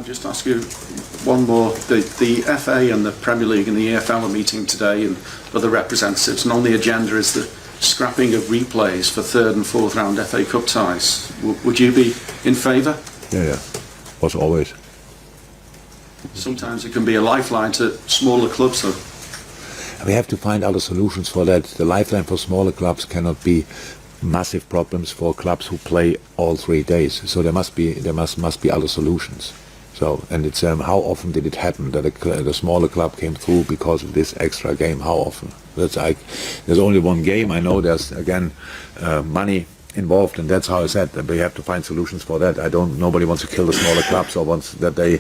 I just ask you one more? The FA and the Premier League and the EFL are meeting today, and other representatives, and on the agenda is the scrapping of replays for third and fourth round FA Cup ties. Would you be in favour? Yeah. Was always. Sometimes it can be a lifeline to smaller clubs, though. We have to find other solutions for that. The lifeline for smaller clubs cannot be massive problems for clubs who play all 3 days. So there must be other solutions. So, and it's how often did it happen that the smaller club came through because of this extra game? How often? That's like there's only one game. I know there's again money involved, and that's how I said that we have to find solutions for that. Nobody wants to kill the smaller clubs or wants that they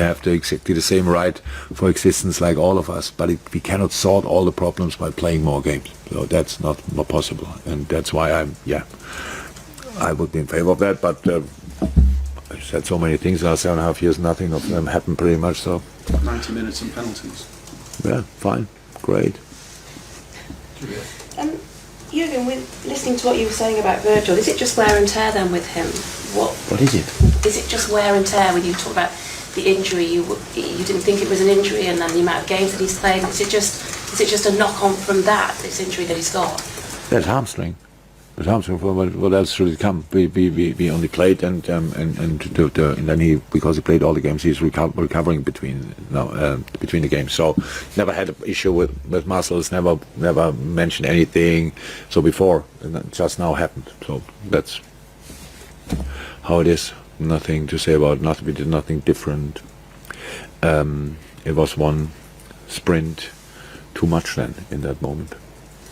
have to exactly the same right for existence like all of us. But we cannot sort all the problems by playing more games. So that's not possible, and that's why I would be in favor of that. But I said so many things in our 7.5 years, nothing of them happened pretty much. So 90 minutes and penalties. Yeah, fine, great. Jurgen, with listening to what you were saying about Virgil, is it just wear and tear then with him? What is it? Is it just wear and tear when you talk about the injury? You didn't think it was an injury, and then the amount of games that he's played. Is it just a knock on from that, this injury that he's got? That's hamstring. But hamstring. What else should it come? We only played and then he, because he played all the games, he's recovering between the games. So never had an issue with muscles. Never mentioned anything. So before, and that just now happened. So that's how it is. Nothing to say about it. Nothing. We did nothing different. It was one sprint too much then in that moment.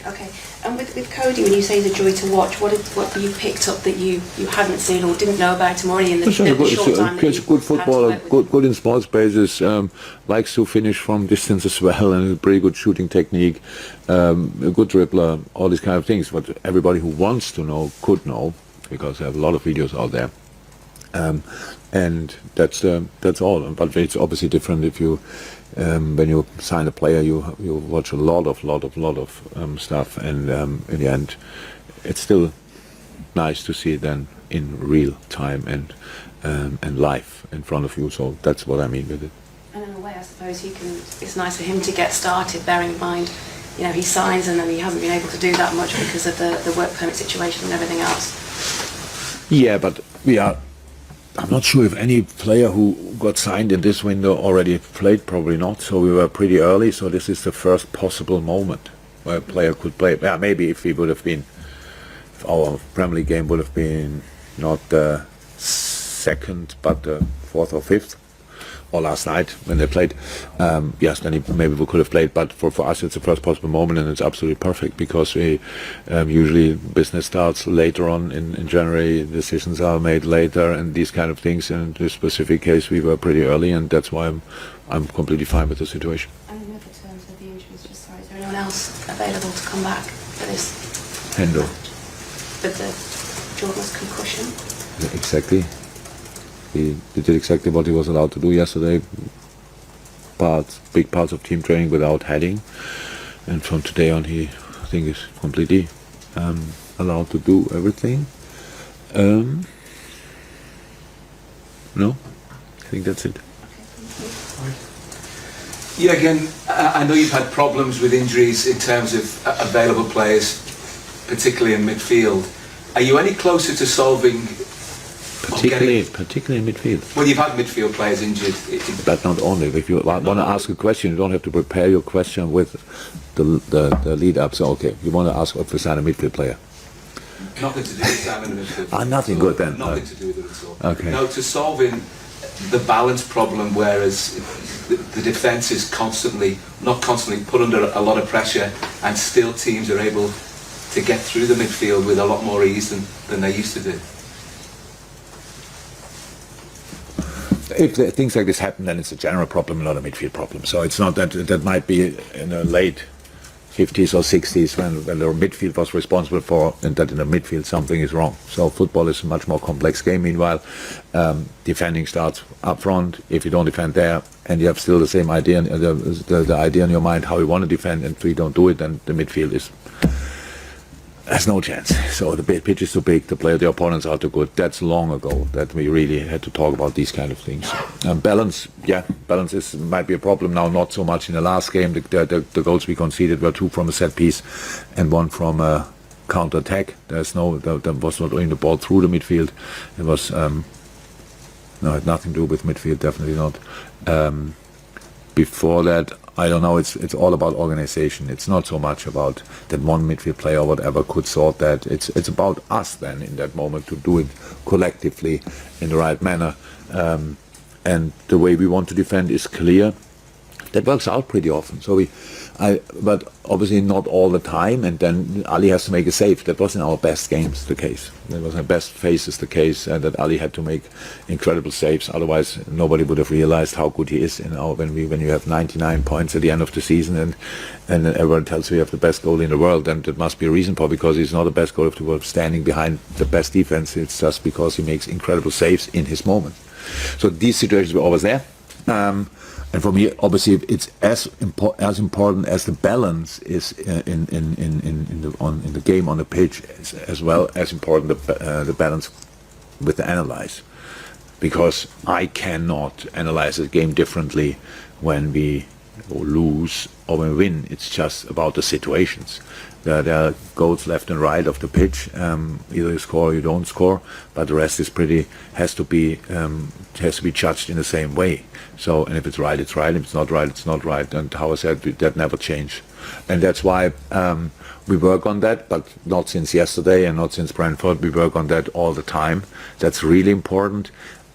Okay, and with Cody, when you say the joy to watch, what you picked up that you hadn't seen or didn't know about him already in the short time that he's a good footballer, good in small spaces, likes to finish from distance as well, and a pretty good shooting technique, a good dribbler, all these kind of things. But everybody who wants to know could know, because there are a lot of videos out there. And that's all. But it's obviously different if you when you sign a player, you watch a lot of stuff, and in the end, it's still nice to see it then in real time and live in front of you. So that's what I mean with it. And in a way, I suppose it's nice for him to get started, bearing in mind, he signs and then he hasn't been able to do that much because of the work permit situation and everything else. Yeah, but I'm not sure if any player who got signed in this window already played, probably not. So we were pretty early, so this is the first possible moment where a player could play. Yeah, maybe if our Premier League game would have been not the second, but the fourth or fifth, or last night when they played, yes, then maybe we could have played. But for us, it's the first possible moment, and it's absolutely perfect because we usually business starts later on in January. Decisions are made later, and these kind of things. In this specific case, we were pretty early, and that's why I'm completely fine with the situation. And in other terms of the injuries, is there anyone else available to come back for this? Hendo. With the Jordan's concussion. Yeah, exactly. He did exactly what he was allowed to do yesterday. Big parts of team training without heading, and from today on, I think is completely allowed to do everything. No, I think that's it. Yeah, again, I know you've had problems with injuries in terms of available players, particularly in midfield. Are you any closer to solving? Particularly in midfield. Well, you've had midfield players injured. But not only. If you want to ask a question, you don't have to prepare your question with the lead up. So, okay, you want to ask if we sign a midfield player. Nothing to do with signing a midfield. Nothing good then. Nothing to do with it at all. Okay. No, to solving the balance problem, whereas the defence is not constantly put under a lot of pressure, and still teams are able to get through the midfield with a lot more ease than they used to do. If things like this happen, then it's a general problem, not a midfield problem. So it's not that might be in the late 50s or 60s when the midfield was responsible for, and that in the midfield something is wrong. So football is a much more complex game. Meanwhile, defending starts up front. If you don't defend there, and you have still the same idea, the idea in your mind how you want to defend, and if you don't do it, then the midfield is There's no chance. So the pitch is too big, the opponents are too good. That's long ago that we really had to talk about these kind of things. Balance might be a problem now, not so much in the last game. The goals we conceded were 2 from a set piece and 1 from a counter-attack. There was not only the ball through the midfield. It was, it had nothing to do with midfield, definitely not. Before that, I don't know, it's all about organization. It's not so much about that one midfield player or whatever could sort that. It's about us then in that moment to do it collectively in the right manner. And the way we want to defend is clear. That works out pretty often. But obviously not all the time, and then Ali has to make a save. That was in our best games the case. That was in our best phases the case, that Ali had to make incredible saves. Otherwise, nobody would have realized how good he is. When you have 99 points at the end of the season, and everyone tells you have the best goalie in the world, then that must be a reason for, because he's not the best goalie of the world standing behind the best defense. It's just because he makes incredible saves in his moment. So these situations were always there. And for me, obviously, it's as important as the balance is in the game on the pitch, as well as important the balance with the analyze, because I cannot analyze a game differently when we lose or when we win. It's just about the situations. There are goals left and right of the pitch. Either you score or you don't score, but the rest is has to be judged in the same way. So, and if it's right, it's right. If it's not right, it's not right. And how I said, that never changed. And that's why we work on that, but not since yesterday and not since Brentford. We work on that all the time. That's really important.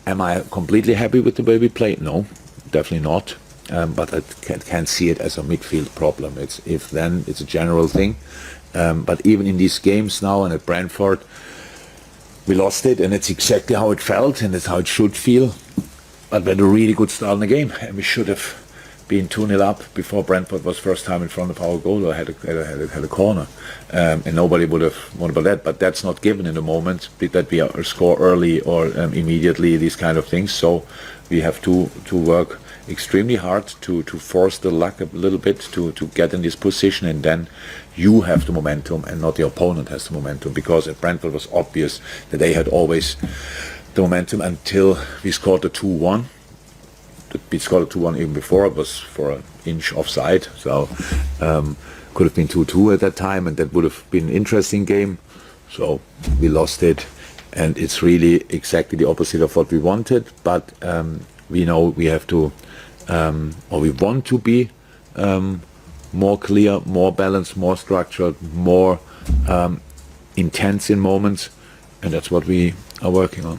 Am I completely happy with the way we play? No, definitely not. But I can't see it as a midfield problem. It's a general thing. But even in these games now and at Brentford, we lost it, and it's exactly how it felt, and it's how it should feel. But we had a really good start in the game, and we should have been 2-0 up before Brentford was first time in front of our goal or had a corner, and nobody would have won about that. But that's not given in the moment that we score early or immediately, these kind of things. So we have to work extremely hard to force the luck a little bit to get in this position, and then you have the momentum and not the opponent has the momentum, because at Brentford it was obvious that they had always the momentum until we scored the 2-1. We scored a 2-1 even before. It was for an inch offside, so could have been 2-2 at that time, and that would have been an interesting game. So we lost it, and it's really exactly the opposite of what we wanted. But we know we have to, or we want to be more clear, more balanced, more structured, more intense in moments, and that's what we are working on.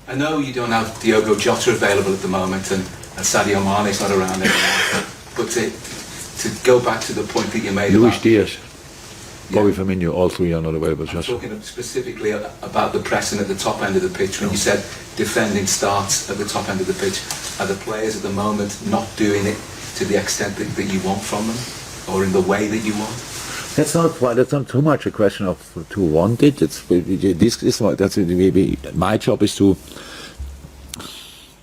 I know you don't have Diogo Jota available at the moment, and Sadio Mane's not around anymore. But to go back to the point that you made Luis about Diaz, Bobby Firmino, all three are not available. I'm talking specifically about the pressing at the top end of the pitch. When you said defending starts at the top end of the pitch, are the players at the moment not doing it to the extent that you want from them, or in the way that you want? That's not too much a question of to want it. My job is to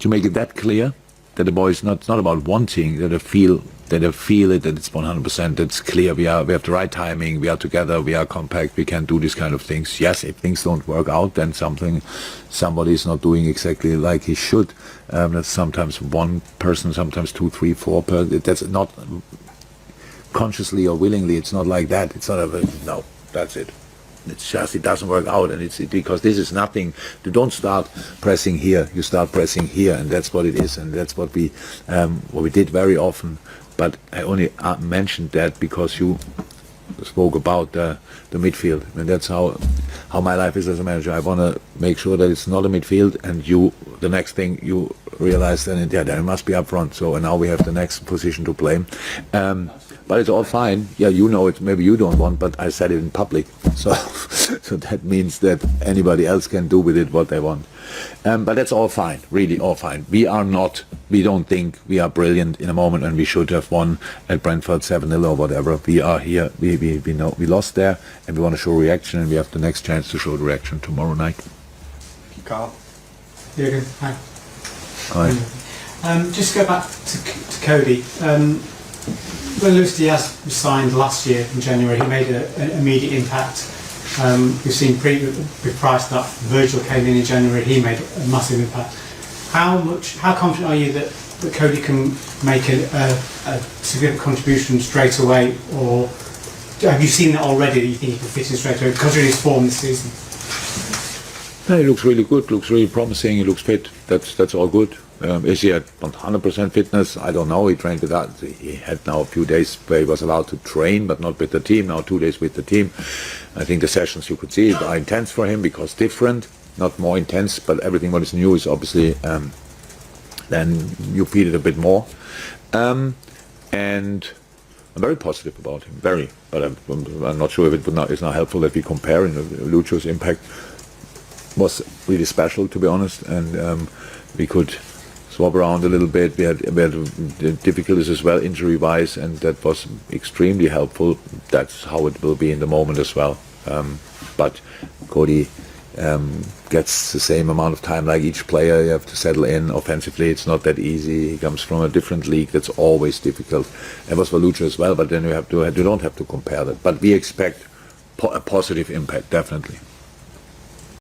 make it that clear that the boys not about wanting, that they feel it, that it's 100%. It's clear we have the right timing. We are together. We are compact. We can do these kind of things. Yes, if things don't work out, then somebody is not doing exactly like he should. That's sometimes one person, sometimes 2, 3, 4 person. That's not consciously or willingly. It's not like that. It's not no. That's it. It's just it doesn't work out, and it's because this is nothing. You don't start pressing here. You start pressing here, and that's what it is, and that's what we did very often. But I only mentioned that because you spoke about the midfield, and that's how my life is as a manager. I want to make sure that it's not a midfield, and the next thing you realize then it must be up front. So and now we have the next position to play. But it's all fine. Yeah, you know it. Maybe you don't want, but I said it in public. So that means that anybody else can do with it what they want. But that's all fine. Really all fine. We don't think we are brilliant in a moment, and we should have won at Brentford 7-0 or whatever. We are here. We know we lost there, and we want to show reaction, and we have the next chance to show the reaction tomorrow night. Thank you, Carl. Jürgen, hi. Hi. Just go back to Cody. When Luis Diaz was signed last year in January, he made an immediate impact. We've seen prior to that, Virgil came in January. He made a massive impact. How confident are you that Cody can make a significant contribution straight away, or have you seen that already? That you think he can fit in straight away because of his form this season? No, he looks really good, looks really promising, he looks fit, that's all good. Is he at 100% fitness? I don't know, he trained with us. He had now a few days where he was allowed to train, but not with the team, now 2 days with the team. I think the sessions, you could see, are intense for him because different, not more intense, but everything what is new is obviously, then you feel it a bit more. And I'm very positive about him, very, but I'm not sure if it's not helpful that we compare. Lucho's impact was really special, to be honest, and we could swap around a little bit. We had difficulties as well, injury-wise, and that was extremely helpful. That's how it will be in the moment as well. But Cody gets the same amount of time like each player. You have to settle in offensively. It's not that easy. He comes from a different league. That's always difficult. It was for Lucho as well, but then you don't have to compare that. But we expect a positive impact, definitely.